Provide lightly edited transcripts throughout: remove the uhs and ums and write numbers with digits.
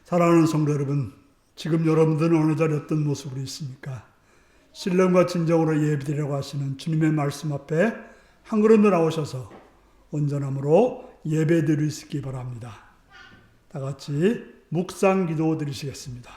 사랑하는 성도 여러분, 지금 여러분들은 어느 자리에 어떤 모습으로 있습니까? 신령과 진정으로 예배드리려고 하시는 주님의 말씀 앞에 한 걸음도 나오셔서 온전함으로 예배드리시기 바랍니다. 다 같이 묵상 기도 드리시겠습니다.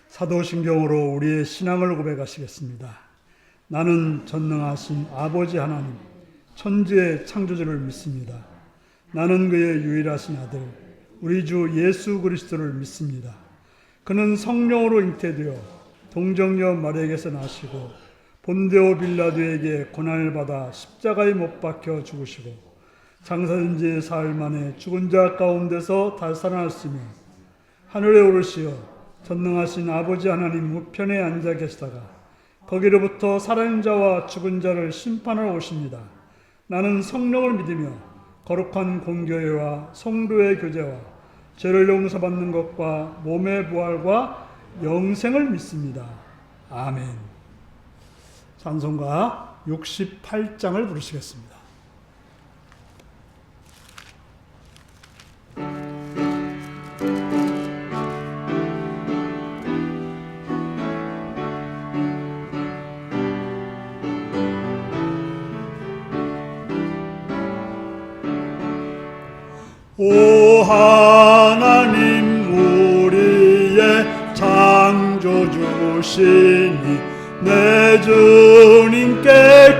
사도신경으로 우리의 신앙을 고백하시겠습니다. 나는 전능하신 아버지 하나님, 천지의 창조주를 믿습니다. 나는 그의 유일하신 아들, 우리 주 예수 그리스도를 믿습니다. 그는 성령으로 잉태되어 동정녀 마리아에게서 나시고 본데오 빌라도에게 고난을 받아 십자가에 못 박혀 죽으시고 장사된 지 사흘 만에 죽은 자 가운데서 달살아났으며 하늘에 오르시어 전능하신 아버지 하나님 우편에 앉아 계시다가 거기로부터 살아있는 자와 죽은 자를 심판하러 오십니다. 나는 성령을 믿으며 거룩한 공교회와 성도의 교제와 죄를 용서받는 것과 몸의 부활과 영생을 믿습니다. 아멘. 찬송가 68장을 부르시겠습니다. 오 하나님 우리의 창조주시니 내 주님께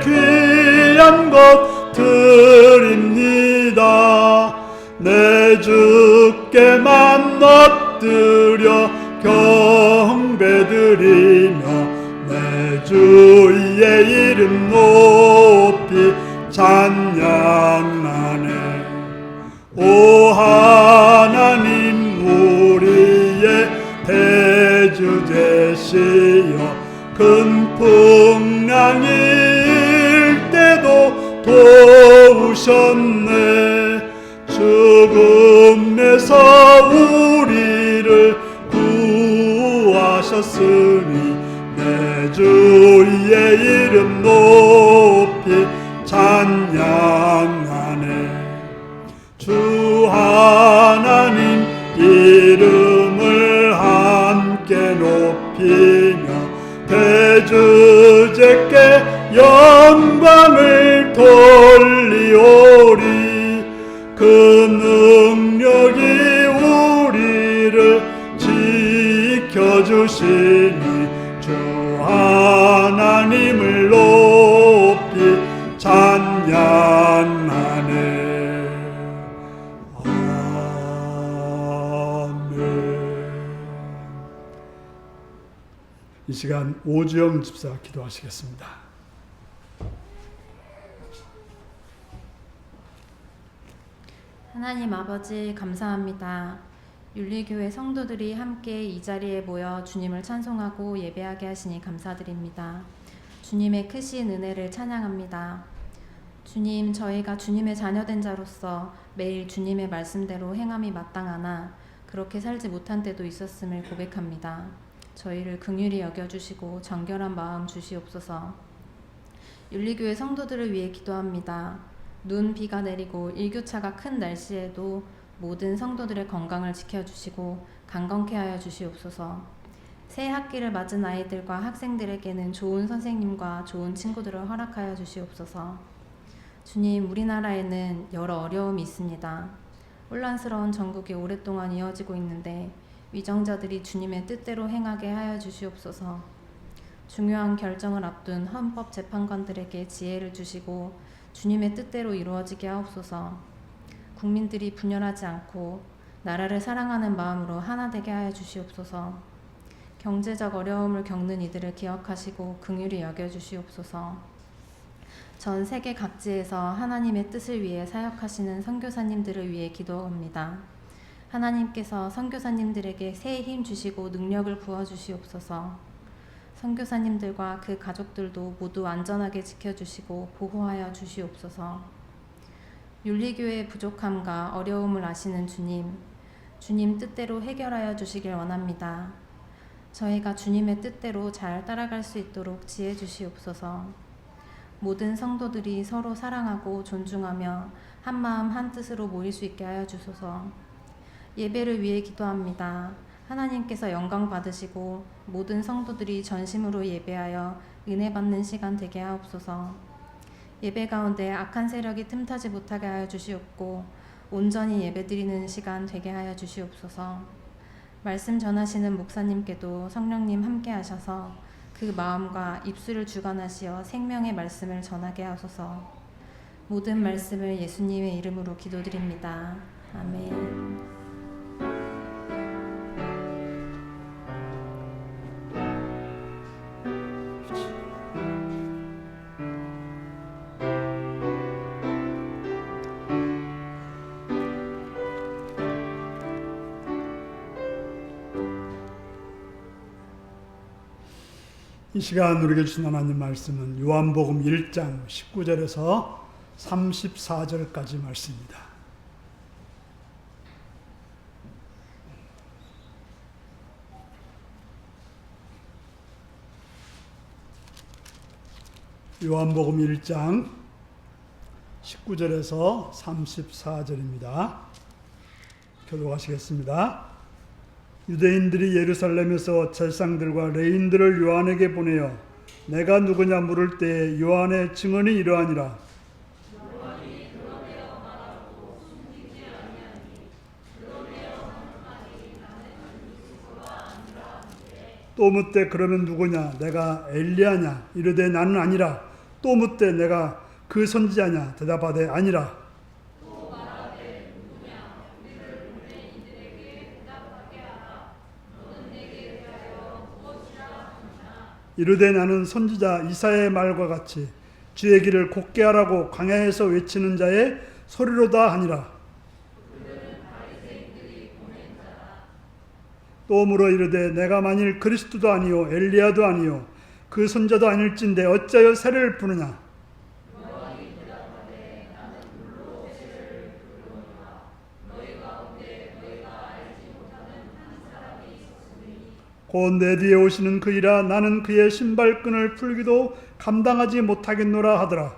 귀한 것 드립니다. 내 주께만 엎드려 경배드리며 내 주의 이름 높이 찬양하네. 오 하나님 우리의 대주 되시어 큰 풍랑일 때도 도우셨네. 죽음에서 우리를 구하셨으니 내 주의 이름 높이 찬양하네. 주 하나님 이름을 함께 높이며 대주제께 영광을 돌리오리. 그 능력이 우리를 지켜주시니 주 하나님을 높이 찬양하네. 이 시간 오주영 집사 기도하시겠습니다. 하나님 아버지 감사합니다. 윤리교회 성도들이 함께 이 자리에 모여 주님을 찬송하고 예배하게 하시니 감사드립니다. 주님의 크신 은혜를 찬양합니다. 주님, 저희가 주님의 자녀된 자로서 매일 주님의 말씀대로 행함이 마땅하나 그렇게 살지 못한 때도 있었음을 고백합니다. 저희를 긍휼히 여겨주시고 정결한 마음 주시옵소서. 윤리교회 성도들을 위해 기도합니다. 눈, 비가 내리고 일교차가 큰 날씨에도 모든 성도들의 건강을 지켜주시고 강건케 하여 주시옵소서. 새 학기를 맞은 아이들과 학생들에게는 좋은 선생님과 좋은 친구들을 허락하여 주시옵소서. 주님, 우리나라에는 여러 어려움이 있습니다. 혼란스러운 전국이 오랫동안 이어지고 있는데 위정자들이 주님의 뜻대로 행하게 하여 주시옵소서. 중요한 결정을 앞둔 헌법재판관들에게 지혜를 주시고 주님의 뜻대로 이루어지게 하옵소서. 국민들이 분열하지 않고 나라를 사랑하는 마음으로 하나 되게 하여 주시옵소서. 경제적 어려움을 겪는 이들을 기억하시고 긍휼히 여겨 주시옵소서. 전 세계 각지에서 하나님의 뜻을 위해 사역하시는 선교사님들을 위해 기도합니다. 하나님께서 선교사님들에게 새 힘 주시고 능력을 부어 주시옵소서. 선교사님들과 그 가족들도 모두 안전하게 지켜주시고 보호하여 주시옵소서. 윤리교회의 부족함과 어려움을 아시는 주님 뜻대로 해결하여 주시길 원합니다. 저희가 주님의 뜻대로 잘 따라갈 수 있도록 지혜 주시옵소서. 모든 성도들이 서로 사랑하고 존중하며 한마음 한뜻으로 모일 수 있게 하여 주소서. 예배를 위해 기도합니다. 하나님께서 영광 받으시고 모든 성도들이 전심으로 예배하여 은혜 받는 시간 되게 하옵소서. 예배 가운데 악한 세력이 틈타지 못하게 하여 주시옵고 온전히 예배드리는 시간 되게 하여 주시옵소서. 말씀 전하시는 목사님께도 성령님 함께 하셔서 그 마음과 입술을 주관하시어 생명의 말씀을 전하게 하소서. 모든 말씀을 예수님의 이름으로 기도드립니다. 아멘. 이 시간 우리에게 주신 하나님 말씀은 요한복음 1장 19절에서 34절까지 말씀입니다. 요한복음 1장 19절에서 34절입니다. 교독하시겠습니다. 유대인들이 예루살렘에서 제사장들과 레인들을 요한에게 보내어 내가 누구냐 물을 때 요한의 증언이 이러하니라. 또 묻되 그러면 누구냐 내가 엘리야냐 이르되 나는 아니라. 또 묻되 내가 그 선지자냐 대답하되 아니라. 이르되 나는 선지자 이사야의 말과 같이 주의 길을 곧게 하라고 광야에서 외치는 자의 소리로다 하니라. 또 물어 이르되 내가 만일 그리스도도 아니요 엘리야도 아니요 그 선지자도 아닐진데 어찌하여 세례를 부느냐. 곧 내 뒤에 오시는 그이라 나는 그의 신발끈을 풀기도 감당하지 못하겠노라 하더라.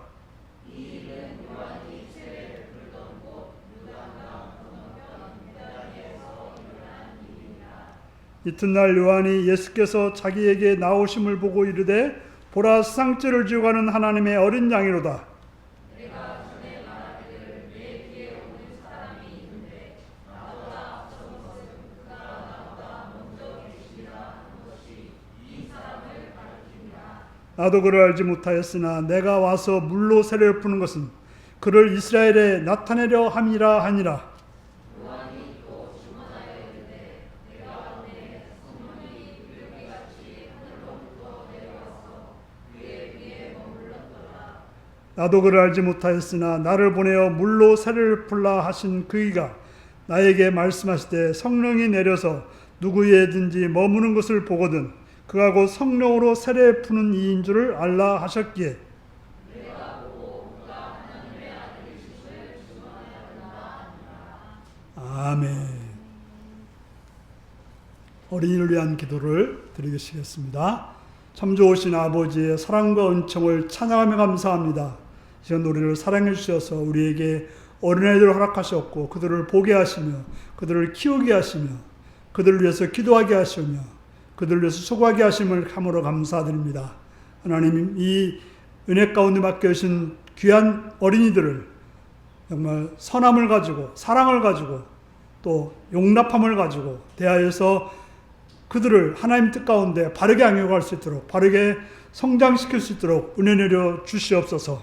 이튿날 요한이 예수께서 자기에게 나오심을 보고 이르되 보라 수상죄를 지고 가는 하나님의 어린 양이로다. 나도 그를 알지 못하였으나 내가 와서 물로 세례를 푸는 것은 그를 이스라엘에 나타내려 함이라 하니라. 나도 그를 알지 못하였으나 나를 보내어 물로 세례를 풀라 하신 그이가 나에게 말씀하시되 성령이 내려서 누구에든지 머무는 것을 보거든 그가 곧 성령으로 세례 푸는 이인 줄을 알라 하셨기에 아멘. 어린이를 위한 기도를 드리겠습니다. 참 좋으신 아버지의 사랑과 은총을 찬양하며 감사합니다. 이 시간 우리를 사랑해 주셔서 우리에게 어린아이들을 허락하셨고 그들을 보게 하시며 그들을 키우게 하시며 그들을 위해서 기도하게 하시며 그들을 위해서 수고하게 하심을 참으로 감사드립니다. 하나님, 이 은혜 가운데 맡겨주신 귀한 어린이들을 정말 선함을 가지고 사랑을 가지고 또 용납함을 가지고 대하여서 그들을 하나님 뜻 가운데 바르게 양육할 수 있도록, 바르게 성장시킬 수 있도록 은혜 내려 주시옵소서.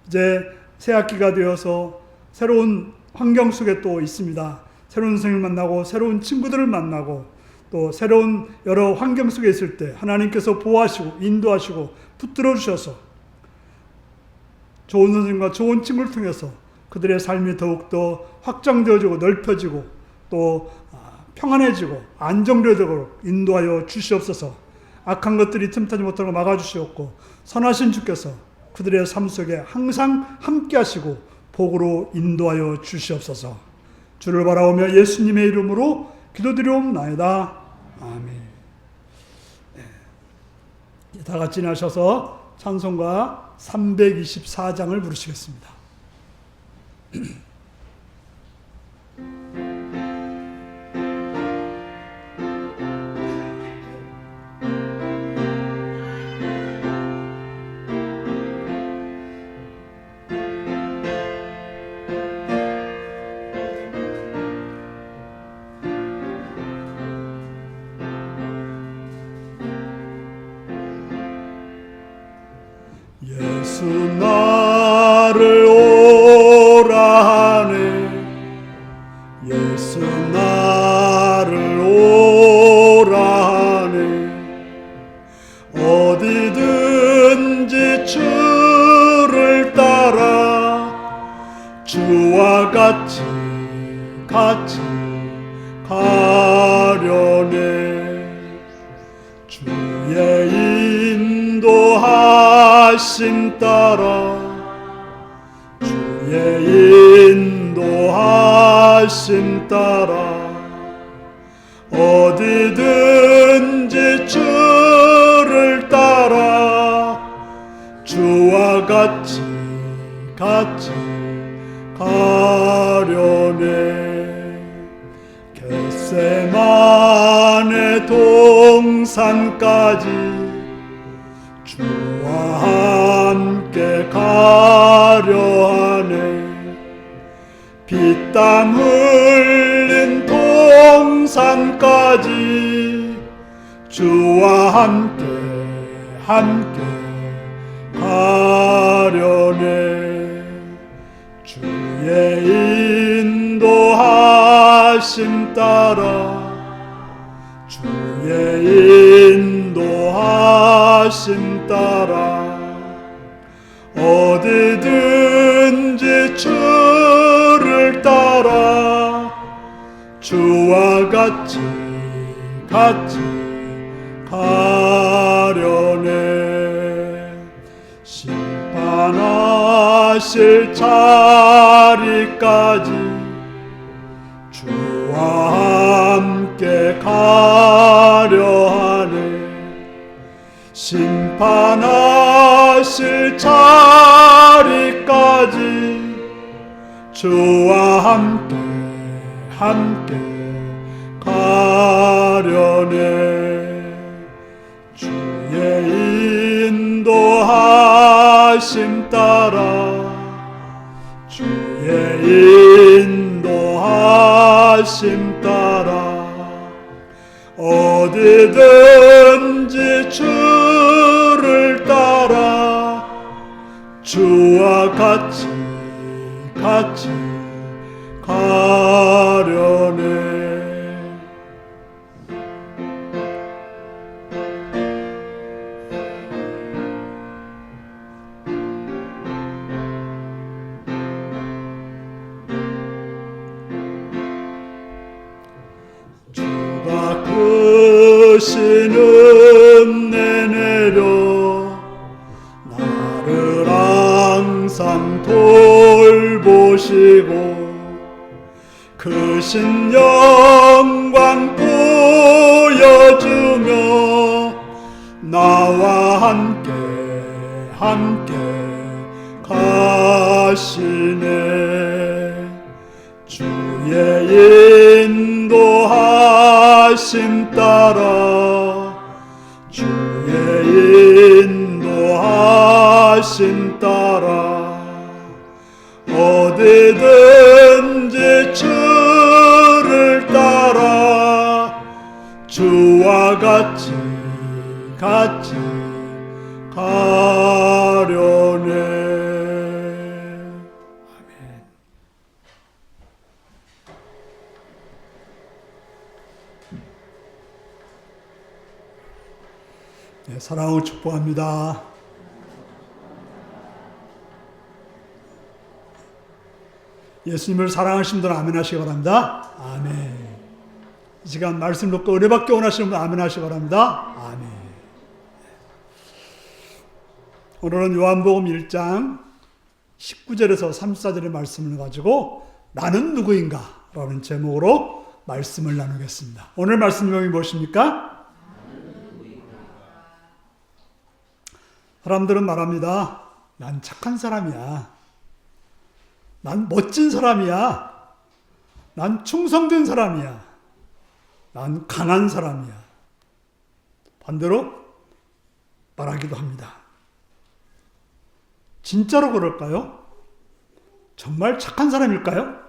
이제 새 학기가 되어서 새로운 환경 속에 또 있습니다. 새로운 선생님을 만나고 새로운 친구들을 만나고 또 새로운 여러 환경 속에 있을 때 하나님께서 보호하시고 인도하시고 붙들어 주셔서 좋은 선생님과 좋은 친구를 통해서 그들의 삶이 더욱더 확장되어지고 넓혀지고 또 평안해지고 안정되도록 인도하여 주시옵소서. 악한 것들이 틈타지 못하고 막아주시옵고 선하신 주께서 그들의 삶 속에 항상 함께 하시고 복으로 인도하여 주시옵소서. 주를 바라오며 예수님의 이름으로 기도드리옵나이다. 아멘. 네. 다 같이 나셔서 찬송가 324장을 부르시겠습니다. 예수 나를 오라 하네. 예수 나를 오라 하네. 어디든지 주를 따라 주와 같이 가려네. 주의 인도하심 따라 주의 인도하심 따라 어디든지 주를 따라 주와 같이 가려네. 겟세마네 동산까지 주와 함께 가려하네. 피땀 흘린 동산까지 주와 함께 가려네. 주의 인도하심 따라 주의 인도하심 따라 어디든지 주를 따라 주와 같이 가려네. 심판하실 자리까지 주와 함께 가려하네. 심판하실 자리까지 주와 함께 가려네. 주의 인도하심 따라 주의 인도하심 따라 어디든지 주를 따라 주와 같이 가려네. 주가 크신 은혜 내려 나를 항상 돌보시고 크신 영광 보여주며 나와 함께 가시네. 주의 인도하심 따라 주의 인도하심 따라 어디든지 주를 따라 주와 하려네. 아멘. 네, 사랑을 축복합니다. 예수님을 사랑하시는 분들은 아멘 하시기 바랍니다. 아멘. 이 시간 말씀 듣고 은혜받기 원하시는 분 아멘 하시기 바랍니다. 아멘. 오늘은 요한복음 1장 19절에서 34절의 말씀을 가지고 나는 누구인가? 라는 제목으로 말씀을 나누겠습니다. 오늘 말씀 내용이 무엇입니까? 사람들은 말합니다. 난 착한 사람이야. 난 멋진 사람이야. 난 충성된 사람이야. 난 강한 사람이야. 반대로 말하기도 합니다. 진짜로 그럴까요? 정말 착한 사람일까요?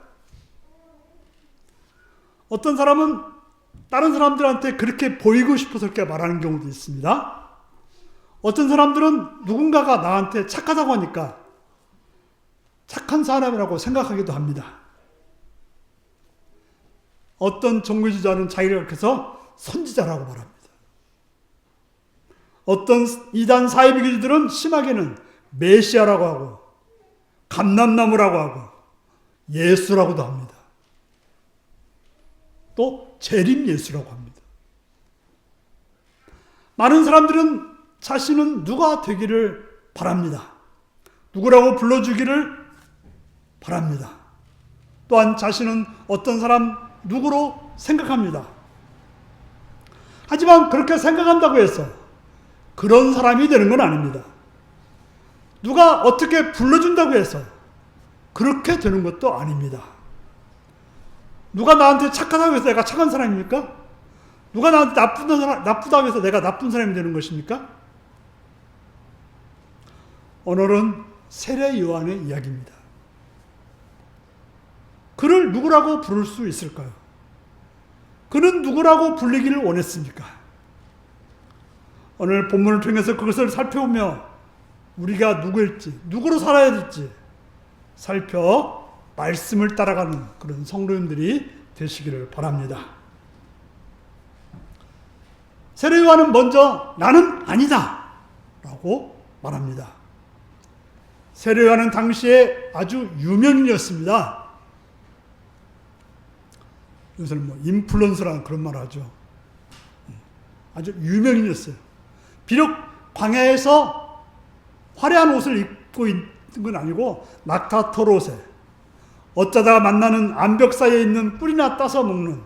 어떤 사람은 다른 사람들한테 그렇게 보이고 싶어서 그렇게 말하는 경우도 있습니다. 어떤 사람들은 누군가가 나한테 착하다고 하니까 착한 사람이라고 생각하기도 합니다. 어떤 종교지도자는 자기를 그렇게 해서 선지자라고 말합니다. 어떤 이단 사이비교주들은 심하게는 메시아라고 하고 감람나무라고 하고 예수라고도 합니다. 또 재림 예수라고 합니다. 많은 사람들은 자신은 누가 되기를 바랍니다. 누구라고 불러주기를 바랍니다. 또한 자신은 어떤 사람 누구로 생각합니다. 하지만 그렇게 생각한다고 해서 그런 사람이 되는 건 아닙니다. 누가 어떻게 불러준다고 해서 그렇게 되는 것도 아닙니다. 누가 나한테 착하다고 해서 내가 착한 사람입니까? 누가 나한테 나쁘다고 해서 내가 나쁜 사람이 되는 것입니까? 오늘은 세례 요한의 이야기입니다. 그를 누구라고 부를 수 있을까요? 그는 누구라고 불리기를 원했습니까? 오늘 본문을 통해서 그것을 살펴보며 우리가 누구일지, 누구로 살아야 될지 살펴 말씀을 따라가는 그런 성도님들이 되시기를 바랍니다. 세례 요한은 먼저 나는 아니다 라고 말합니다. 세례 요한은 당시에 아주 유명인이었습니다. 요새는 뭐 인플루언서라는 그런 말을 하죠. 아주 유명인이었어요. 비록 광야에서 화려한 옷을 입고 있는 건 아니고 낙타 털옷에 어쩌다가 만나는 암벽 사이에 있는 뿔이나 따서 먹는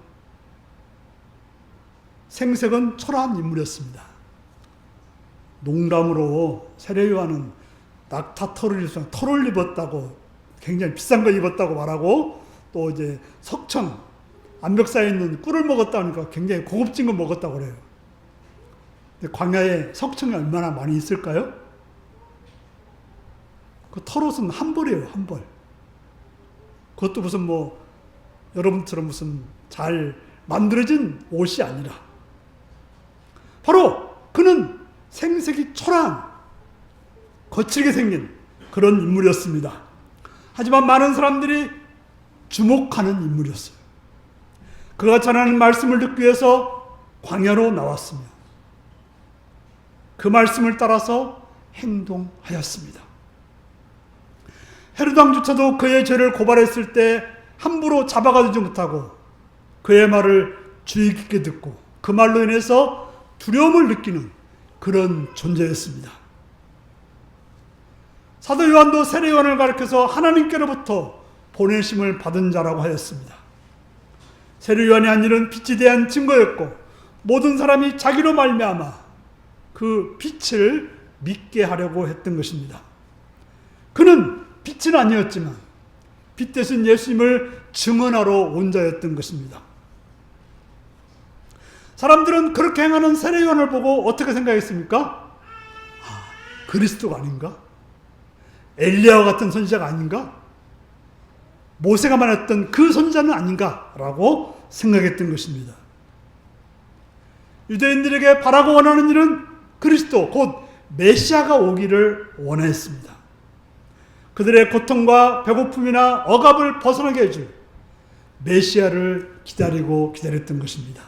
생색은 초라한 인물이었습니다. 농담으로 세례 요한은 낙타 털을 입었다고 굉장히 비싼 거 입었다고 말하고 또 이제 석청 암벽 사이에 있는 꿀을 먹었다 하니까 굉장히 고급진 거 먹었다고 그래요. 근데 광야에 석청이 얼마나 많이 있을까요? 그 털옷은 한 벌이에요, 한 벌. 그것도 무슨 뭐 여러분처럼 무슨 잘 만들어진 옷이 아니라 바로 그는 생색이 초라한 거칠게 생긴 그런 인물이었습니다. 하지만 많은 사람들이 주목하는 인물이었어요. 그가 전하는 말씀을 듣기 위해서 광야로 나왔으며 그 말씀을 따라서 행동하였습니다. 헤로드 왕조차도 그의 죄를 고발했을 때 함부로 잡아가지 못하고 그의 말을 주의 깊게 듣고 그 말로 인해서 두려움을 느끼는 그런 존재였습니다. 사도 요한도 세례 요한을 가리켜서 하나님께로부터 보내심을 받은 자라고 하였습니다. 세례 요한이 한 일은 빛에 대한 증거였고 모든 사람이 자기로 말미암아 그 빛을 믿게 하려고 했던 것입니다. 그는 빛은 아니었지만 빛 대신 예수님을 증언하러 온 자였던 것입니다. 사람들은 그렇게 행하는 세례 요한을 보고 어떻게 생각했습니까? 그리스도가 아닌가? 엘리야와 같은 선지자가 아닌가? 모세가 말했던 그 선지자는 아닌가라고 생각했던 것입니다. 유대인들에게 바라고 원하는 일은 그리스도 곧 메시아가 오기를 원했습니다. 그들의 고통과 배고픔이나 억압을 벗어나게 해줄 메시아를 기다렸던 것입니다.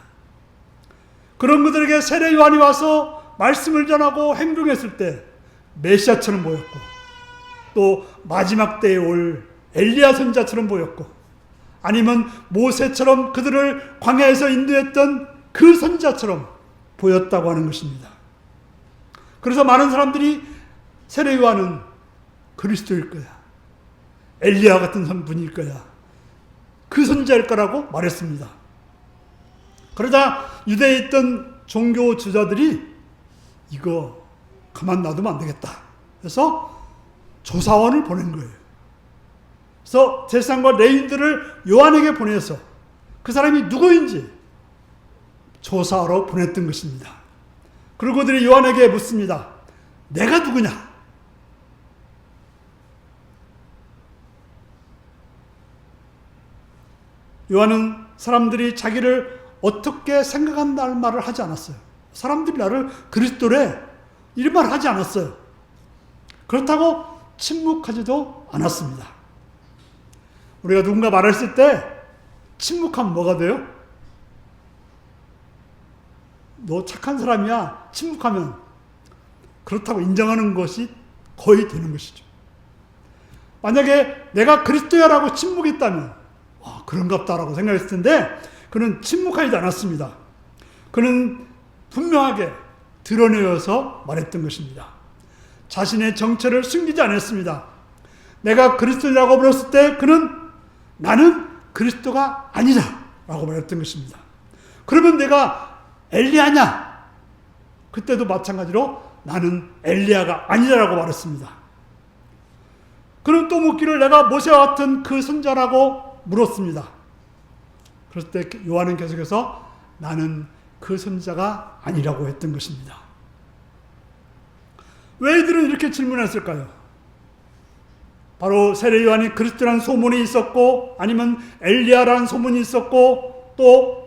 그런 그들에게 세례 요한이 와서 말씀을 전하고 행동했을 때 메시아처럼 보였고, 또 마지막 때에 올 엘리야 선지자처럼 보였고, 아니면 모세처럼 그들을 광야에서 인도했던 그 선지자처럼 보였다고 하는 것입니다. 그래서 많은 사람들이 세례 요한은 그리스도일 거야, 엘리야 같은 분일 거야, 그 선지자일 거라고 말했습니다. 그러자 유대에 있던 종교 지도자들이 이거 가만 놔두면 안 되겠다, 그래서 조사원을 보낸 거예요. 그래서 제사장과 레위인들을 요한에게 보내서 그 사람이 누구인지 조사하러 보냈던 것입니다. 그리고 그들이 요한에게 묻습니다. 내가 누구냐? 요한은 사람들이 자기를 어떻게 생각한다는 말을 하지 않았어요. 사람들이 나를 그리스도래 이런 말을 하지 않았어요. 그렇다고 침묵하지도 않았습니다. 우리가 누군가 말했을 때 침묵하면 뭐가 돼요? 너 착한 사람이야. 침묵하면 그렇다고 인정하는 것이 거의 되는 것이죠. 만약에 내가 그리스도야라고 침묵했다면 그런갑다라고 생각했을 텐데 그는 침묵하지 않았습니다. 그는 분명하게 드러내어서 말했던 것입니다. 자신의 정체를 숨기지 않았습니다. 내가 그리스도라고 불렀을 때 그는 나는 그리스도가 아니라 라고 말했던 것입니다. 그러면 내가 엘리야냐? 그때도 마찬가지로 나는 엘리야가 아니라고 말했습니다. 그는 또 묻기를 내가 모세와 같은 그 선자라고 물었습니다. 그럴 때 요한은 계속해서 나는 그 선자가 아니라고 했던 것입니다. 왜 이들은 이렇게 질문했을까요? 바로 세례 요한이 그리스도라는 소문이 있었고, 아니면 엘리야라는 소문이 있었고, 또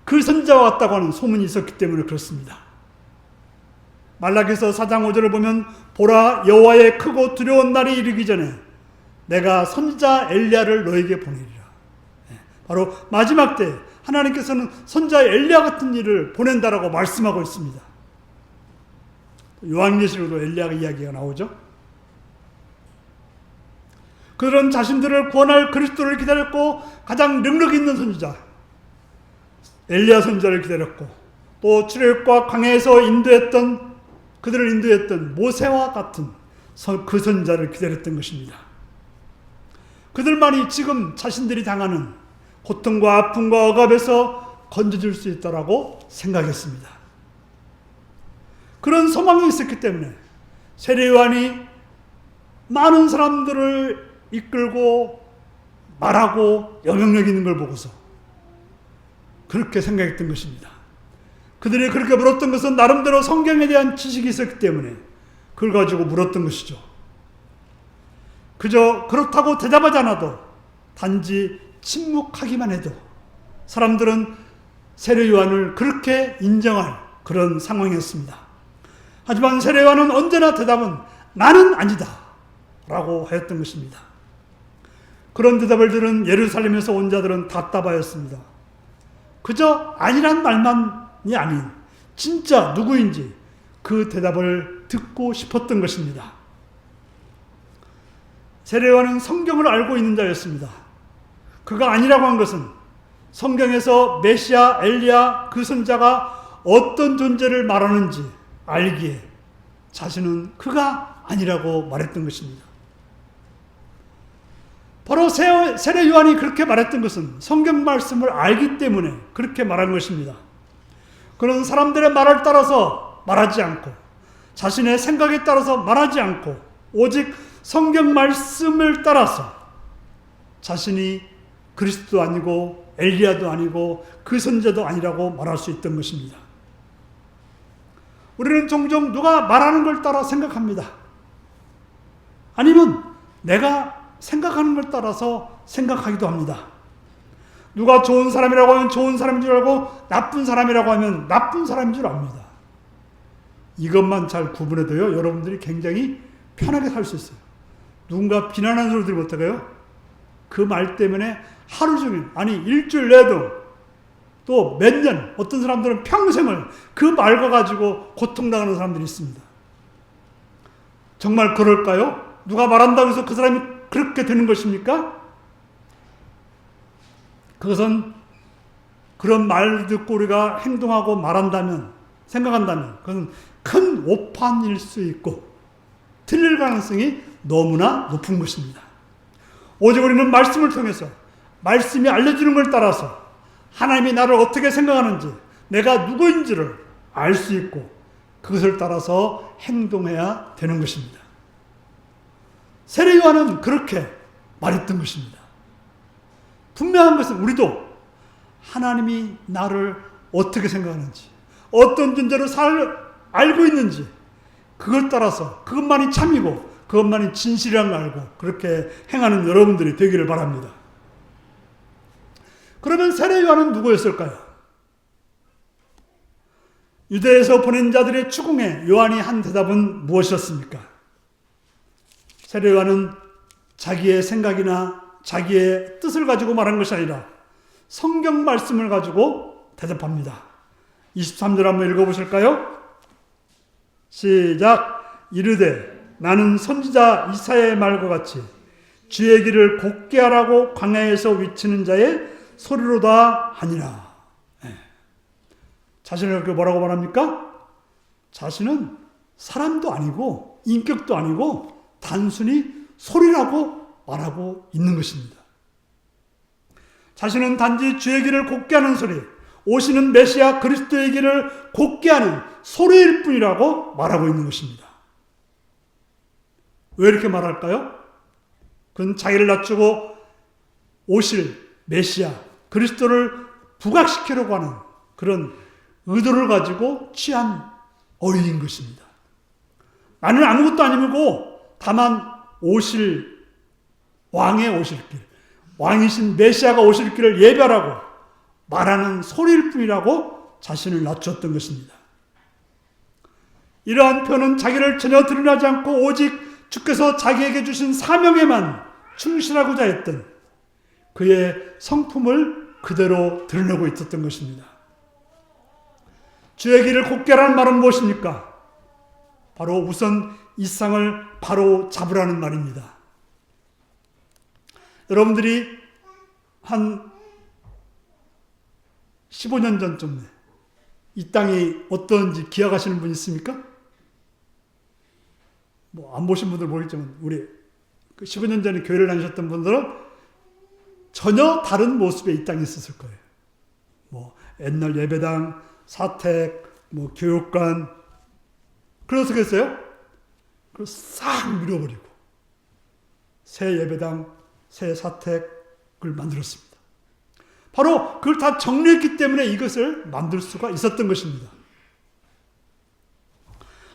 그 선자와 같다고 하는 소문이 있었기 때문에 그렇습니다. 말라기서 4장 5절을 보면 보라 여호와의 크고 두려운 날이 이르기 전에 내가 선자 엘리야를 너에게 보내리라. 바로 마지막 때 하나님께서는 선자 엘리야 같은 일을 보낸다라고 말씀하고 있습니다. 요한계시록도 엘리야 이야기가 나오죠. 그들은 자신들을 구원할 그리스도를 기다렸고 가장 능력 있는 선지자 엘리야 선지자를 기다렸고, 또 출애굽과 광야에서 그들을 인도했던 모세와 같은 그 선지자를 기다렸던 것입니다. 그들만이 지금 자신들이 당하는 고통과 아픔과 억압에서 건져줄 수 있다라고 생각했습니다. 그런 소망이 있었기 때문에 세례 요한이 많은 사람들을 이끌고 말하고 영향력 있는 걸 보고서 그렇게 생각했던 것입니다. 그들이 그렇게 물었던 것은 나름대로 성경에 대한 지식이 있었기 때문에 그걸 가지고 물었던 것이죠. 그저 그렇다고 대답하지 않아도 단지 침묵하기만 해도 사람들은 세례 요한을 그렇게 인정할 그런 상황이었습니다. 하지만 세례 요한은 언제나 대답은 나는 아니다 라고 하였던 것입니다. 그런 대답을 들은 예루살렘에서 온 자들은 답답하였습니다. 그저 아니란 말만이 아닌 진짜 누구인지 그 대답을 듣고 싶었던 것입니다. 세례 요한은 성경을 알고 있는 자였습니다. 그가 아니라고 한 것은 성경에서 메시아, 엘리야 그 선자가 어떤 존재를 말하는지 알기에 자신은 그가 아니라고 말했던 것입니다. 바로 세례 요한이 그렇게 말했던 것은 성경 말씀을 알기 때문에 그렇게 말한 것입니다. 그는 사람들의 말을 따라서 말하지 않고 자신의 생각에 따라서 말하지 않고 오직 성경 말씀을 따라서 자신이 그리스도도 아니고 엘리야도 아니고 그 선지자도 아니라고 말할 수 있던 것입니다. 우리는 종종 누가 말하는 걸 따라 생각합니다. 아니면 내가 생각하는 걸 따라서 생각하기도 합니다. 누가 좋은 사람이라고 하면 좋은 사람인 줄 알고 나쁜 사람이라고 하면 나쁜 사람인 줄 압니다. 이것만 잘 구분해도요, 여러분들이 굉장히 편하게 살 수 있어요. 누군가 비난하는 소리 들으면 어떡해요? 그 말 때문에 하루 종일, 아니 일주일 내도 또 몇 년, 어떤 사람들은 평생을 그 말과 가지고 고통당하는 사람들이 있습니다. 정말 그럴까요? 누가 말한다고 해서 그 사람이 그렇게 되는 것입니까? 그것은 그런 말 듣고 우리가 행동하고 말한다면, 생각한다면 그것은 큰 오판일 수 있고 틀릴 가능성이 너무나 높은 것입니다. 오직 우리는 말씀을 통해서 말씀이 알려주는 걸 따라서 하나님이 나를 어떻게 생각하는지, 내가 누구인지를 알 수 있고 그것을 따라서 행동해야 되는 것입니다. 세례 요한은 그렇게 말했던 것입니다. 분명한 것은 우리도 하나님이 나를 어떻게 생각하는지, 어떤 존재로 알고 있는지, 그걸 따라서 그것만이 참이고 그것만이 진실이라는 걸 알고 그렇게 행하는 여러분들이 되기를 바랍니다. 그러면 세례 요한은 누구였을까요? 유대에서 보낸 자들의 추궁에 요한이 한 대답은 무엇이었습니까? 세례 요한은 자기의 생각이나 자기의 뜻을 가지고 말한 것이 아니라 성경 말씀을 가지고 대답합니다. 23절 한번 읽어보실까요? 시작. 이르되 나는 선지자 이사야의 말과 같이 주의 길을 곧게 하라고 광야에서 외치는 자의 소리로다 하니라. 자신을 그렇게 뭐라고 말합니까? 자신은 사람도 아니고 인격도 아니고 단순히 소리라고 말하고 있는 것입니다. 자신은 단지 주의 길을 곧게 하는 소리, 오시는 메시아 그리스도의 길을 곧게 하는 소리일 뿐이라고 말하고 있는 것입니다. 왜 이렇게 말할까요? 그건 자기를 낮추고 오실 메시아 그리스도를 부각시키려고 하는 그런 의도를 가지고 취한 어휘인 것입니다. 나는 아무것도 아니고 다만 오실 왕의 오실 길, 왕이신 메시아가 오실 길을 예배하라고 말하는 소리일 뿐이라고 자신을 낮췄던 것입니다. 이러한 표현은 자기를 전혀 드러나지 않고 오직 주께서 자기에게 주신 사명에만 충실하고자 했던 그의 성품을 그대로 드러내고 있었던 것입니다. 주의 길을 곧게 하라는 말은 무엇입니까? 바로 우선 이 세상을 바로 잡으라는 말입니다. 여러분들이 한 15년 전쯤에 이 땅이 어떤지 기억하시는 분 있습니까? 뭐 안 보신 분들 모르겠지만 우리 15년 전에 교회를 다니셨던 분들은 전혀 다른 모습의 이 땅이 있었을 거예요. 뭐 옛날 예배당, 사택, 뭐 교육관, 그래서 어떻게 했어요? 그걸 싹 밀어버리고 새 예배당, 새 사택을 만들었습니다. 바로 그걸 다 정리했기 때문에 이것을 만들 수가 있었던 것입니다.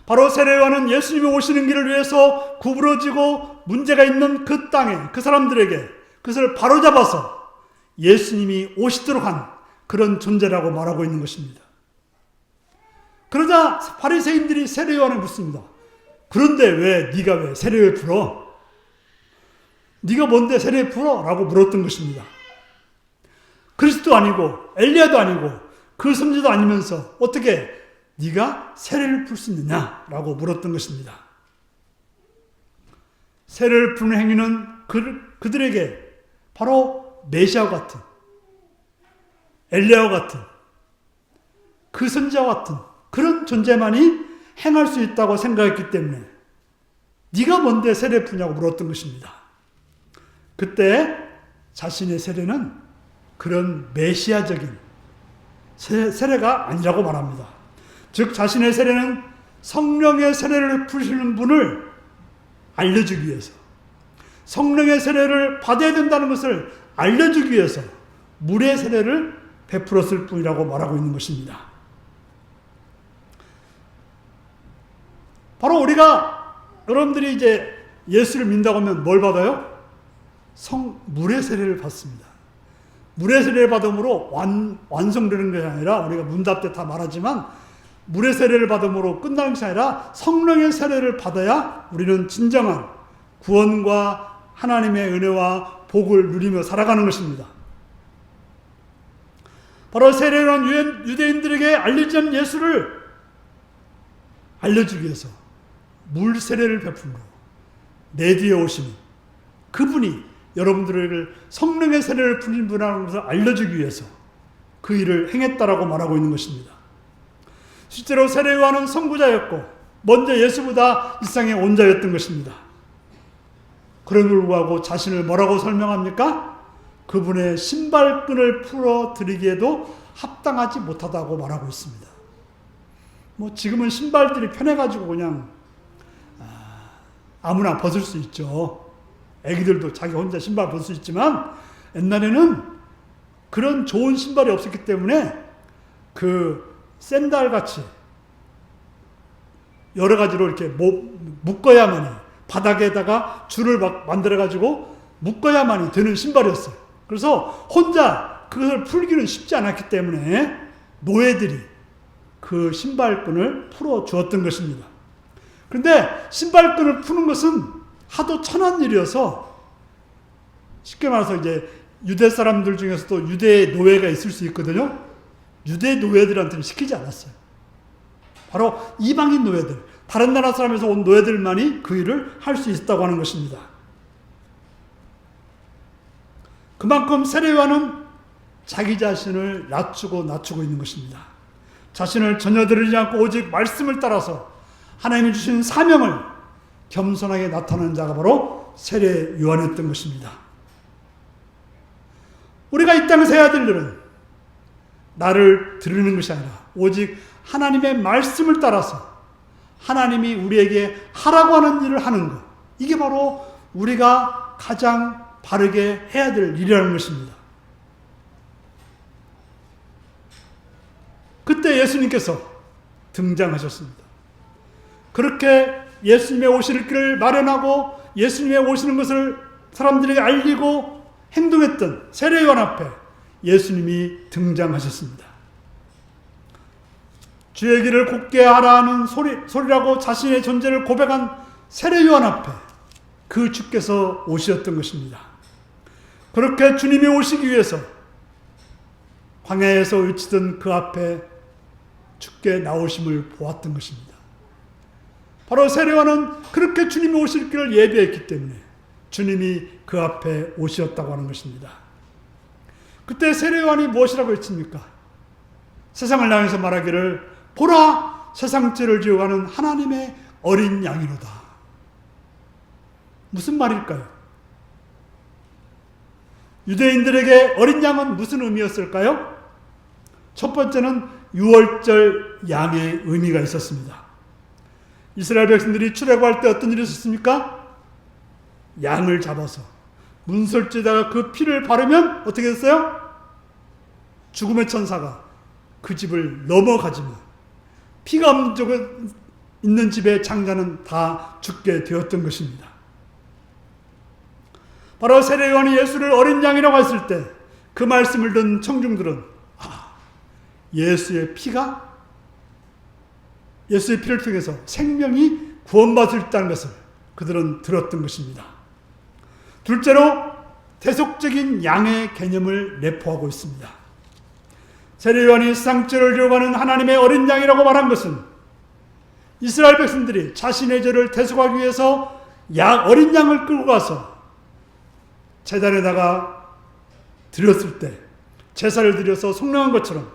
바로 세례 요한은 예수님이 오시는 길을 위해서 구부러지고 문제가 있는 그 땅에 그 사람들에게 그것을 바로잡아서 예수님이 오시도록 한 그런 존재라고 말하고 있는 것입니다. 그러자 바리새인들이 세례 요한을 묻습니다. 그런데 네가 왜 세례를 풀어? 네가 뭔데 세례를 풀어? 라고 물었던 것입니다. 그리스도 아니고 엘리야도 아니고 그 선지자도 아니면서 어떻게 네가 세례를 풀 수 있느냐? 라고 물었던 것입니다. 세례를 푸는 행위는 그들에게 바로 메시아와 같은, 엘리야와 같은, 그 선지자와 같은 그런 존재만이 행할 수 있다고 생각했기 때문에 네가 뭔데 세례 푸냐고 물었던 것입니다. 그때 자신의 세례는 그런 메시아적인 세례가 아니라고 말합니다. 즉 자신의 세례는 성령의 세례를 푸시는 분을 알려주기 위해서, 성령의 세례를 받아야 된다는 것을 알려주기 위해서 물의 세례를 베풀었을 뿐이라고 말하고 있는 것입니다. 바로 우리가 여러분들이 이제 예수를 믿는다고 하면 뭘 받아요? 물의 세례를 받습니다. 물의 세례를 받음으로 완성되는 것이 아니라 우리가 문답 때 다 말하지만 물의 세례를 받음으로 끝나는 것이 아니라 성령의 세례를 받아야 우리는 진정한 구원과 하나님의 은혜와 복을 누리며 살아가는 것입니다. 바로 세례요한 유대인들에게 알려지 않은 예수를 알려주기 위해서 물 세례를 베풀고 내 뒤에 오시는 그분이 여러분들에게 성령의 세례를 풀린 분이라는 것을 알려주기 위해서 그 일을 행했다라고 말하고 있는 것입니다. 실제로 세례요한은 선구자였고 먼저 예수보다 이 세상에 온 자였던 것입니다. 그럼에도 불구하고 자신을 뭐라고 설명합니까? 그분의 신발끈을 풀어드리기에도 합당하지 못하다고 말하고 있습니다. 지금은 신발들이 편해가지고 그냥 아무나 벗을 수 있죠. 애기들도 자기 혼자 신발 벗을 수 있지만 옛날에는 그런 좋은 신발이 없었기 때문에 그 샌들 같이 여러 가지로 이렇게 묶어야만이, 바닥에다가 줄을 만들어가지고 묶어야만이 되는 신발이었어요. 그래서 혼자 그것을 풀기는 쉽지 않았기 때문에 노예들이 그 신발끈을 풀어 주었던 것입니다. 그런데 신발끈을 푸는 것은 하도 천한 일이어서 쉽게 말해서 이제 유대 사람들 중에서도 유대 노예가 있을 수 있거든요. 유대 노예들한테는 시키지 않았어요. 바로 이방인 노예들, 다른 나라 사람에서 온 노예들만이 그 일을 할 수 있었다고 하는 것입니다. 그만큼 세례요한은 자기 자신을 낮추고 있는 것입니다. 자신을 전혀 드리지 않고 오직 말씀을 따라서 하나님이 주신 사명을 겸손하게 나타내는 자가 바로 세례요한이었던 것입니다. 우리가 이 땅에서 해야 될 일은 나를 드리는 것이 아니라 오직 하나님의 말씀을 따라서 하나님이 우리에게 하라고 하는 일을 하는 것, 이게 바로 우리가 가장 바르게 해야 될 일이라는 것입니다. 그때 예수님께서 등장하셨습니다. 그렇게 예수님의 오실 길을 마련하고 예수님의 오시는 것을 사람들에게 알리고 행동했던 세례요한 앞에 예수님이 등장하셨습니다. 주의 길을 곱게 하라는 소리라고 자신의 존재를 고백한 세례요한 앞에 그 주께서 오셨던 것입니다. 그렇게 주님이 오시기 위해서 광야에서 외치던 그 앞에 주께 나오심을 보았던 것입니다. 바로 세례요한은 그렇게 주님이 오실 길을 예비했기 때문에 주님이 그 앞에 오셨다고 하는 것입니다. 그때 세례요한이 무엇이라고 했습니까? 세상을 향해서 말하기를 보라, 세상 죄를 지어가는 하나님의 어린 양이로다. 무슨 말일까요? 유대인들에게 어린 양은 무슨 의미였을까요? 첫 번째는 유월절 양의 의미가 있었습니다. 이스라엘 백성들이 출애굽할 때 어떤 일이 있었습니까? 양을 잡아서 문설주에다가 그 피를 바르면 어떻게 됐어요? 죽음의 천사가 그 집을 넘어가지만 피가 있는 집의 장자는 다 죽게 되었던 것입니다. 바로 세례요한이 예수를 어린 양이라고 했을 때 그 말씀을 듣는 청중들은 예수의 피를 통해서 생명이 구원받을 수 있다는 것을 그들은 들었던 것입니다. 둘째로 대속적인 양의 개념을 내포하고 있습니다. 세례요한이 세상 죄를 지어가는 하나님의 어린 양이라고 말한 것은 이스라엘 백성들이 자신의 죄를 대속하기 위해서 어린 양을 끌고 가서 제단에다가 드렸을 때 제사를 드려서 속량한 것처럼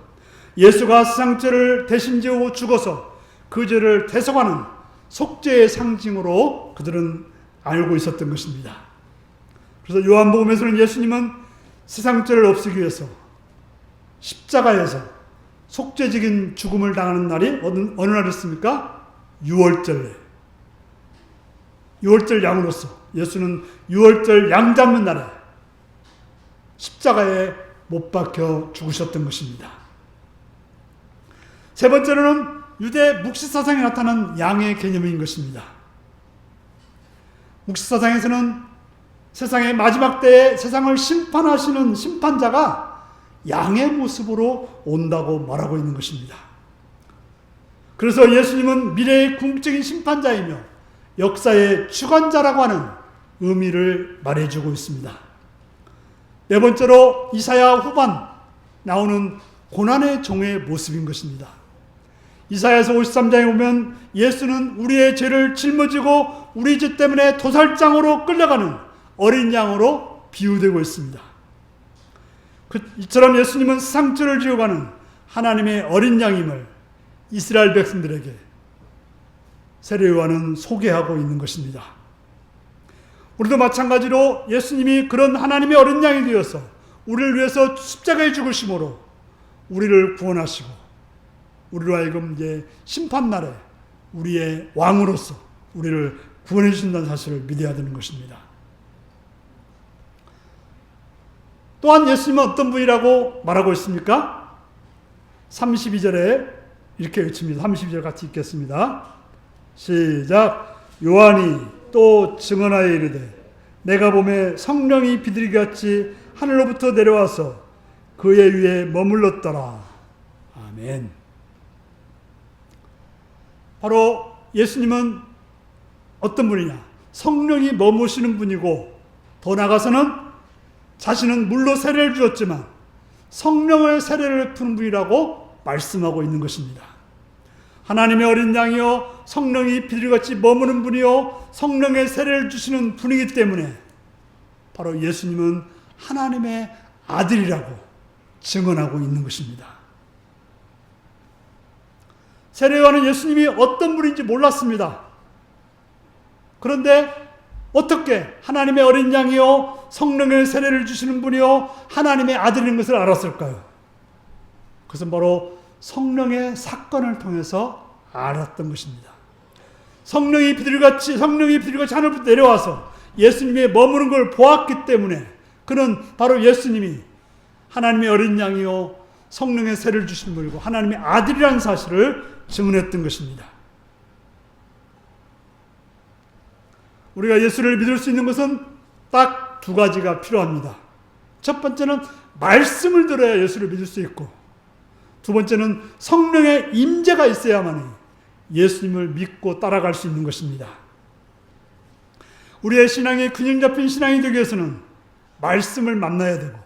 예수가 세상 죄를 대신 지고 죽어서 그 죄를 대속하는 속죄의 상징으로 그들은 알고 있었던 것입니다. 그래서 요한복음에서는 예수님은 세상 죄를 없애기 위해서 십자가에서 속죄적인 죽음을 당하는 날이 어느 날이었습니까? 유월절 양으로서 예수는 유월절 양 잡는 날에 십자가에 못 박혀 죽으셨던 것입니다. 세 번째로는 유대 묵시사상에 나타난 양의 개념인 것입니다. 묵시사상에서는 세상의 마지막 때에 세상을 심판하시는 심판자가 양의 모습으로 온다고 말하고 있는 것입니다. 그래서 예수님은 미래의 궁극적인 심판자이며 역사의 주관자라고 하는 의미를 말해주고 있습니다. 네 번째로 이사야 후반 나오는 고난의 종의 모습인 것입니다. 이사야서 53장에 보면 예수는 우리의 죄를 짊어지고 우리 죄 때문에 도살장으로 끌려가는 어린 양으로 비유되고 있습니다. 이처럼 예수님은 상처를 지어가는 하나님의 어린 양임을 이스라엘 백성들에게 세례요한은 소개하고 있는 것입니다. 우리도 마찬가지로 예수님이 그런 하나님의 어린 양이 되어서 우리를 위해서 십자가에 죽으심으로 우리를 구원하시고 우리로 하여금 이제 심판날에 우리의 왕으로서 우리를 구원해 주신다는 사실을 믿어야 되는 것입니다. 또한 예수님은 어떤 분이라고 말하고 있습니까? 32절에 이렇게 외칩니다. 32절 같이 읽겠습니다. 시작. 요한이 또 증언하여 이르되 내가 보매 성령이 비둘기같이 하늘로부터 내려와서 그의 위에 머물렀더라. 아멘. 바로 예수님은 어떤 분이냐? 성령이 머무시는 분이고 더 나아가서는 자신은 물로 세례를 주었지만 성령의 세례를 베푸는 분이라고 말씀하고 있는 것입니다. 하나님의 어린 양이요 성령이 비둘기같이 머무는 분이요 성령의 세례를 주시는 분이기 때문에 바로 예수님은 하나님의 아들이라고 증언하고 있는 것입니다. 세례요한은 예수님이 어떤 분인지 몰랐습니다. 그런데 어떻게 하나님의 어린 양이요 성령의 세례를 주시는 분이요 하나님의 아들인 것을 알았을까요? 그것은 바로 성령의 사건을 통해서 알았던 것입니다. 성령이 비둘기같이 하늘부터 내려와서 예수님의 머무는 걸 보았기 때문에 그는 바로 예수님이 하나님의 어린 양이요 성령의 세례를 주시는 분이고 하나님의 아들이라는 사실을 증언했던 것입니다. 우리가 예수를 믿을 수 있는 것은 딱 두 가지가 필요합니다. 첫 번째는 말씀을 들어야 예수를 믿을 수 있고 두 번째는 성령의 임재가 있어야만이 예수님을 믿고 따라갈 수 있는 것입니다. 우리의 신앙의 균형 잡힌 신앙이 되기 위해서는 말씀을 만나야 되고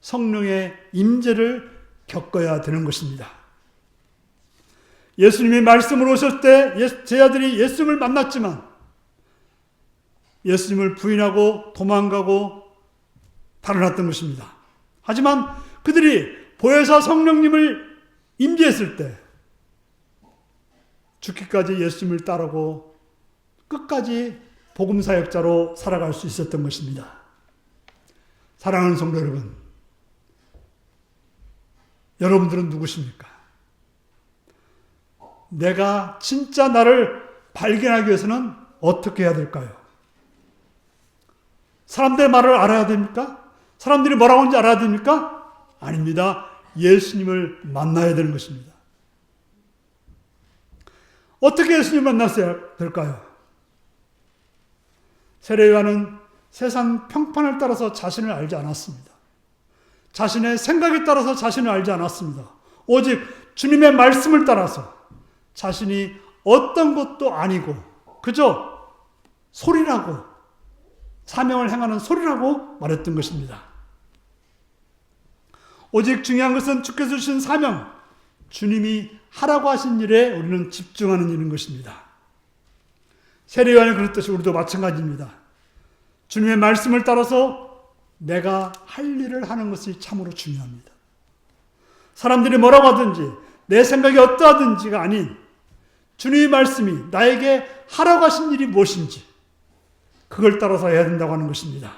성령의 임재를 겪어야 되는 것입니다. 예수님이 말씀으로 오셨을 때 제자들이 예수님을 만났지만 예수님을 부인하고 도망가고 달아났던 것입니다. 하지만 그들이 보혜사 성령님을 임재했을 때 죽기까지 예수님을 따르고 끝까지 복음사역자로 살아갈 수 있었던 것입니다. 사랑하는 성도 여러분, 여러분들은 누구십니까? 내가 진짜 나를 발견하기 위해서는 어떻게 해야 될까요? 사람들의 말을 알아야 됩니까? 사람들이 뭐라고 하는지 알아야 됩니까? 아닙니다. 예수님을 만나야 되는 것입니다. 어떻게 예수님을 만났어야 될까요? 세례요한은 세상 평판을 따라서 자신을 알지 않았습니다. 자신의 생각에 따라서 자신을 알지 않았습니다. 오직 주님의 말씀을 따라서 자신이 어떤 것도 아니고 그저 소리라고 사명을 행하는 소리라고 말했던 것입니다. 오직 중요한 것은 주께서 주신 사명, 주님이 하라고 하신 일에 우리는 집중하는 일인 것입니다. 세례요한이 그랬듯이 우리도 마찬가지입니다. 주님의 말씀을 따라서 내가 할 일을 하는 것이 참으로 중요합니다. 사람들이 뭐라고 하든지 내 생각이 어떠하든지가 아닌 주님의 말씀이 나에게 하라고 하신 일이 무엇인지 그걸 따라서 해야 된다고 하는 것입니다.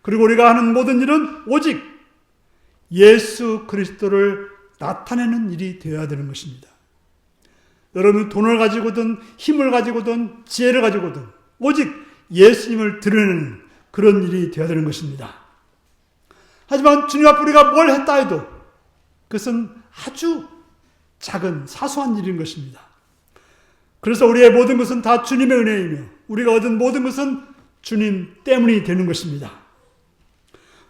그리고 우리가 하는 모든 일은 오직 예수 그리스도를 나타내는 일이 되어야 되는 것입니다. 여러분 돈을 가지고든 힘을 가지고든 지혜를 가지고든 오직 예수님을 드러내는 그런 일이 되어야 되는 것입니다. 하지만 주님 앞에 우리가 뭘 했다 해도 그것은 아주 작은 사소한 일인 것입니다. 그래서 우리의 모든 것은 다 주님의 은혜이며 우리가 얻은 모든 것은 주님 때문이 되는 것입니다.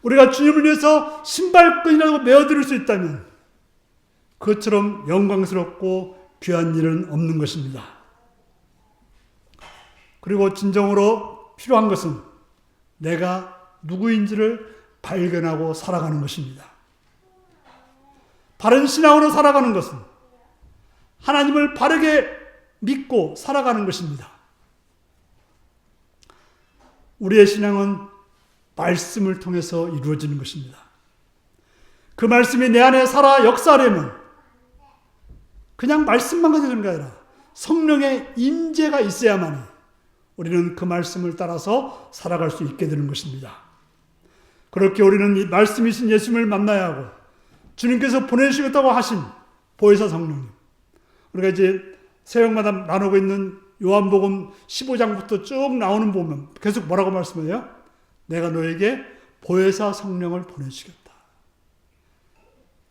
우리가 주님을 위해서 신발끈이라도 메어드릴 수 있다면 그것처럼 영광스럽고 귀한 일은 없는 것입니다. 그리고 진정으로 필요한 것은 내가 누구인지를 발견하고 살아가는 것입니다. 바른 신앙으로 살아가는 것은 하나님을 바르게 믿고 살아가는 것입니다. 우리의 신앙은 말씀을 통해서 이루어지는 것입니다. 그 말씀이 내 안에 살아 역사하려면 그냥 말씀만 가지고 되는 게 아니라 성령의 임재가 있어야만이 우리는 그 말씀을 따라서 살아갈 수 있게 되는 것입니다. 그렇게 우리는 이 말씀이신 예수님을 만나야 하고 주님께서 보내주시겠다고 하신 보혜사 성령님, 우리가 이제 새벽마다 나누고 있는 요한복음 15장부터 쭉 나오는 보면 계속 뭐라고 말씀해요? 내가 너에게 보혜사 성령을 보내주겠다.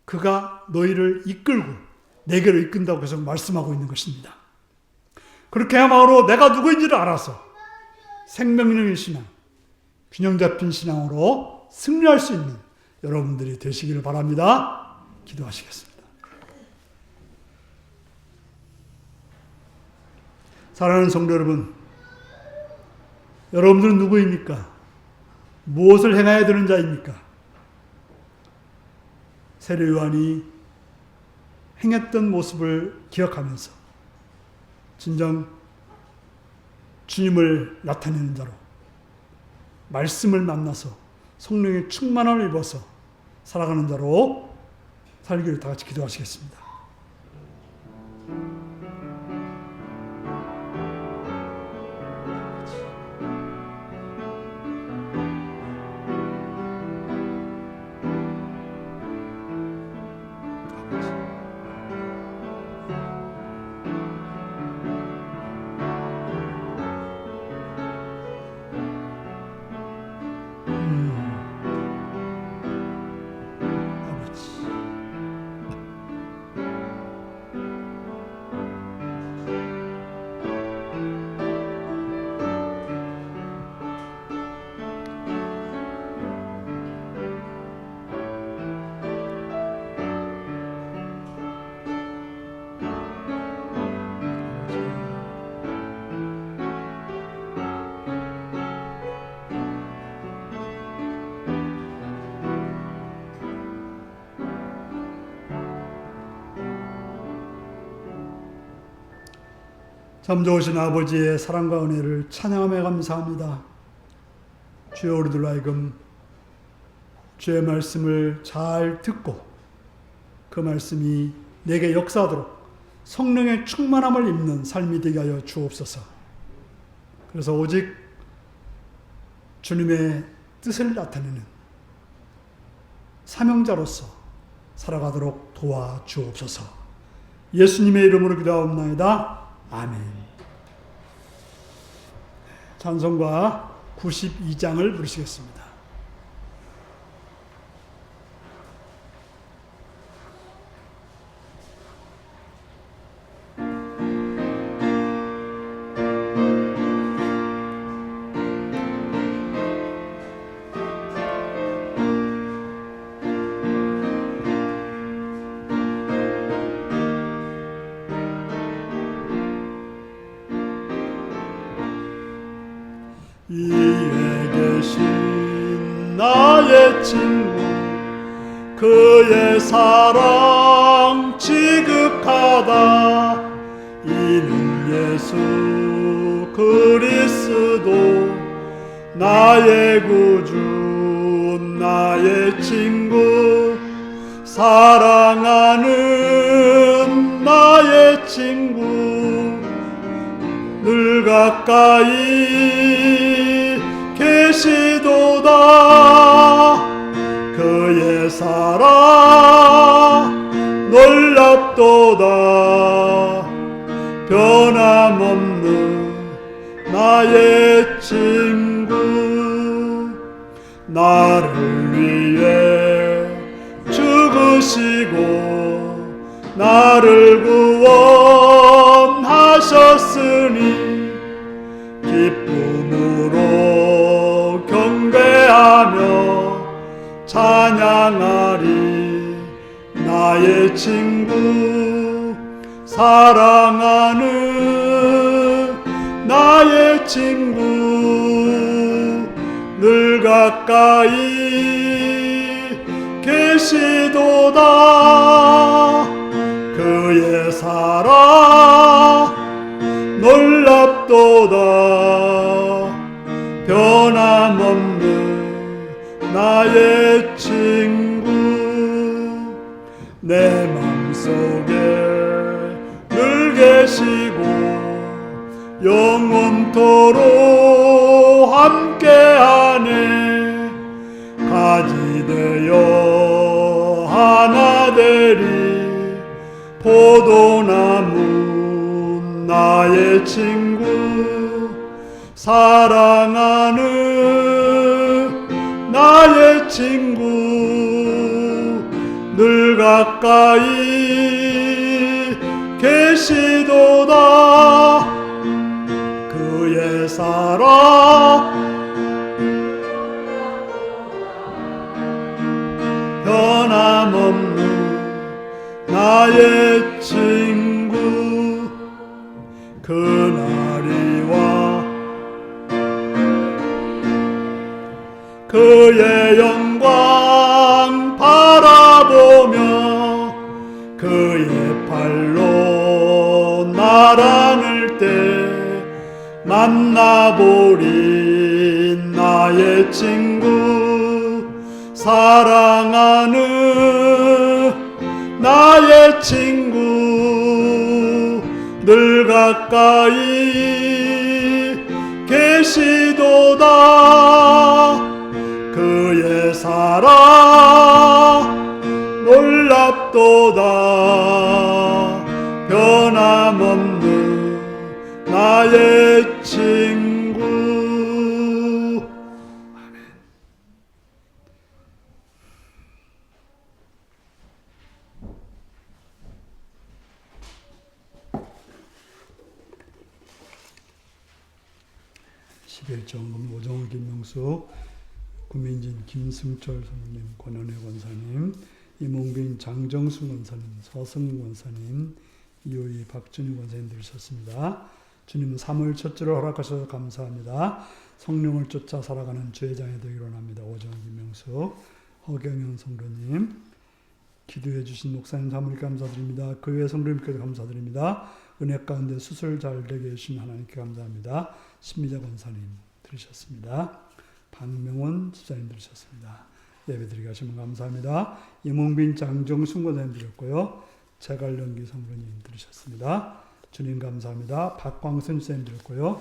그가 너희를 이끌고 내게로 이끈다고 계속 말씀하고 있는 것입니다. 그렇게 해야만으로 내가 누구인지를 알아서 생명 있는 신앙, 균형 잡힌 신앙으로 승리할 수 있는 여러분들이 되시기를 바랍니다. 기도하시겠습니다. 사랑하는 성도 여러분, 여러분들은 누구입니까? 무엇을 행해야 되는 자입니까? 세례 요한이 행했던 모습을 기억하면서 진정 주님을 나타내는 자로 말씀을 만나서 성령의 충만함을 입어서 살아가는 자로 살기를 다 같이 기도하시겠습니다. 참 좋으신 아버지의 사랑과 은혜를 찬양하며 감사합니다. 주여, 우리들로 하여금 주의 말씀을 잘 듣고 그 말씀이 내게 역사하도록 성령의 충만함을 입는 삶이 되게 하여 주옵소서. 그래서 오직 주님의 뜻을 나타내는 사명자로서 살아가도록 도와주옵소서. 예수님의 이름으로 기도하옵나이다. 아멘. 찬송가 92장을 부르시겠습니다. 이에 계신 나의 친구, 그의 사랑 지극하다. 이는 예수 그리스도 나의 구주, 나의 친구, 사랑하는 나의 친구, 늘 가까이 계시도다. 그의 사랑 놀랍도다. 변함없는 나의 친구, 나를 위해 죽으시고 나를 구원하셨으니 기쁨으로 경배하며 찬양하리. 나의 친구, 사랑하는 나의 친구 늘 가까이 계시도다. 그의 사랑 놀랍도다. 변함없는 나의 친구 내 맘속에 늘 계시고 영원토록 함께하네. 가지 되어 하나 되리 포도나무 나의 친구 사랑하는 나의 친구 늘 가까이 계시도다. 그의 사랑 변함없는 나의 친구 그날이와 그의 영광 바라보며 그의 팔로 나랑을 때 만나보리 나의 친구 사랑하는 나의 친구 늘 가까이 계시도다. 그의 사랑 놀랍도다. 변함없는 나의 친구. 아멘. 11정금 오정훈 김명수 구민진 김승철 선생님 권한혜 권사님 이몽빈 장정수 권사님 서승 권사님 이호희 박준희 권사님들 있었습니다. 주님은 3월 첫째로 허락하셔서 감사합니다. 성령을 쫓아 살아가는 주의 장이 되기로 합니다. 오정훈 김명수 허경영 성도님 기도해 주신 목사님 사모님 감사드립니다. 그 외 성도님께도 감사드립니다. 은혜 가운데 수술 잘 되게 해주신 하나님께 감사합니다. 신미자 권사님 들으셨습니다. 박명원 집사님 들으셨습니다. 예배드리게 하시면 감사합니다. 이몽빈 장정순 권사님 드렸고요. 제갈령기 성도님 들으셨습니다. 주님 감사합니다. 박광선 집사님 드렸고요.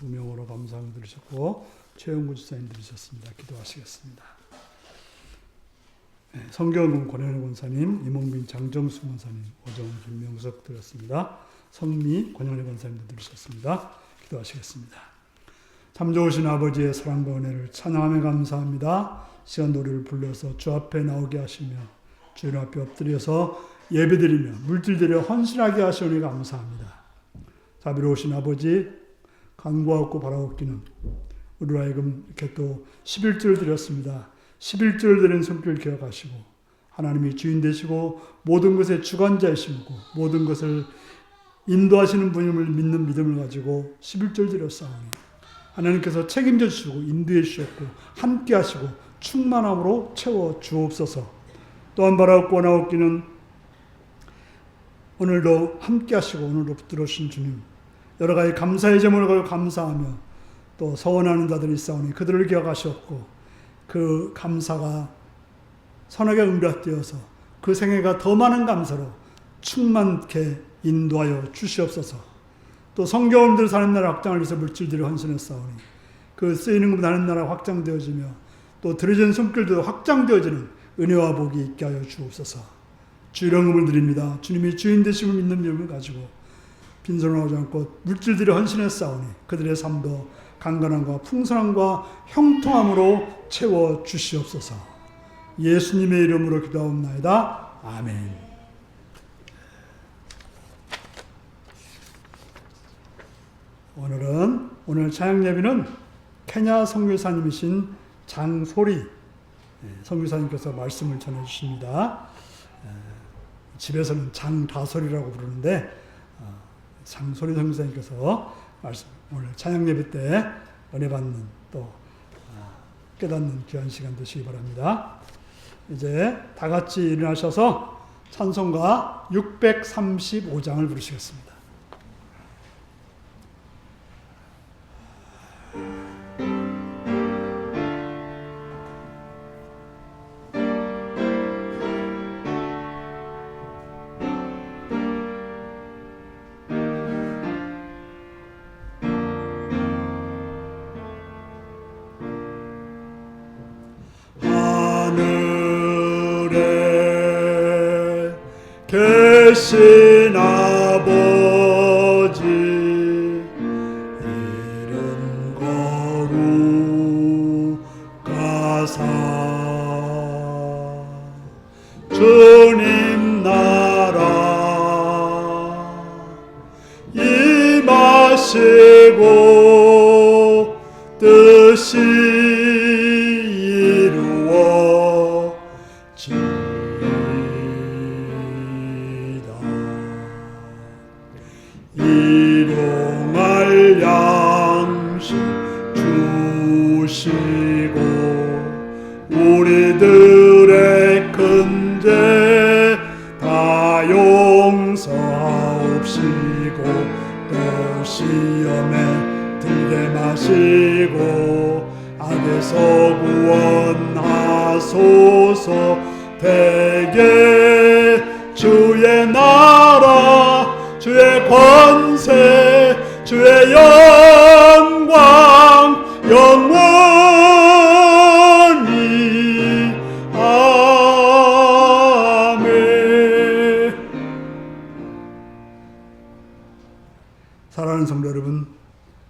무명으로 감사함 들으셨고 최영구 집사님 들으셨습니다. 기도하시겠습니다. 성경은 권현우 권사님, 이몽빈 장정수 권사님, 오정훈 김명석 들었습니다. 성미 권현우 권사님도 들으셨습니다. 기도하시겠습니다. 참 좋으신 아버지의 사랑과 은혜를 찬양하며 감사합니다. 시간 노래를 불러서 주 앞에 나오게 하시며 주님 앞에 엎드려서 예배드리며 물질들여 헌신하게 하시오니 감사합니다. 자비로우신 아버지 간구하고 바라옵기는 우리로 하여금 이렇게 또 11절 드렸습니다. 11절 드린 손길 기억하시고 하나님이 주인 되시고 모든 것의 주관자이시고 모든 것을 인도하시는 분임을 믿는 믿음을 가지고 11절 드렸사오니 하나님께서 책임져 주시고 인도해 주셨고 함께 하시고 충만함으로 채워 주옵소서. 또한 바라옵고 나옵기는 오늘도 함께 하시고 오늘도 붙들어주신 주님 여러 가지 감사의 제목을 걸고 감사하며 또 서원하는 자들이 있사오니 그들을 기억하셨고 그 감사가 선하게 응답되어서 그 생애가 더 많은 감사로 충만케 인도하여 주시옵소서. 또 성경원들 사는 나라 확장을 위해서 물질들을 헌신했사오니 그 쓰이는 것 사는 나라 확장되어지며 또 들어진 손길도 확장되어지는 은혜와 복이 있게 하여 주옵소서. 주 이름을 드립니다. 주님이 주인 되심을 믿는 믿음을 가지고 빈손하지 않고 물질들을 헌신했사오니 그들의 삶도 강건함과 풍성함과 형통함으로 채워 주시옵소서. 예수님의 이름으로 기도하옵나이다. 아멘. 오늘 찬양 예배는 케냐 선교사님이신 장소리 선교사님께서 말씀을 전해 주십니다. 집에서는 장다솔이라고 부르는데 장소리 선교사님께서 오늘 찬양 예배 때 은혜 받는 또 깨닫는 귀한 시간 되시기 바랍니다. 이제 다 같이 일어나셔서 찬송가 635장을 부르시겠습니다. 하늘에 계신 아버지 이름 거룩하사 주님 나라 임하시고 뜻이 일용할 양식 주시고 우리들의 큰 죄 다 용서하옵시고 또 시험에 들게 마시고 악에서 구원하소서. 대개 주의 나라 주의 권세 주의 영광 영원히 아멘. 사랑하는 성도 여러분,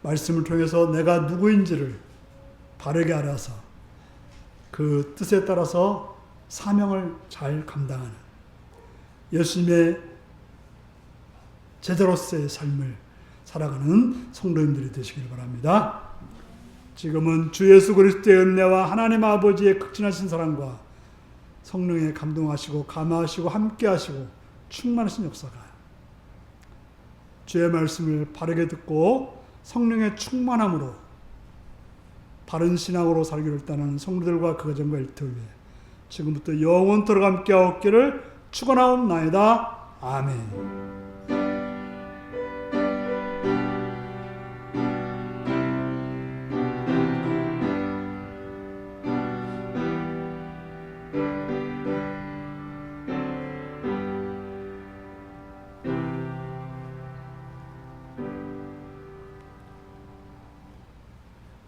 말씀을 통해서 내가 누구인지를 바르게 알아서 그 뜻에 따라서 사명을 잘 감당하는 예수님의 제자로서의 삶을 살아가는 성도님들이 되시길 바랍니다. 지금은 주 예수 그리스도의 은혜와 하나님 아버지의 극진하신 사랑과 성령에 감동하시고 감화하시고 함께하시고 충만하신 역사가 주의 말씀을 바르게 듣고 성령의 충만함으로 바른 신앙으로 살기를 따르는 성도들과 그 가정과 일터를 위해 지금부터 영원토록 함께하옵기를 축원하옵나이다. 아멘.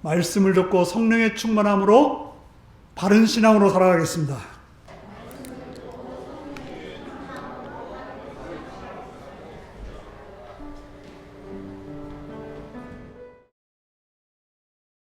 말씀을 듣고 성령의 충만함으로 바른 신앙으로 살아가겠습니다.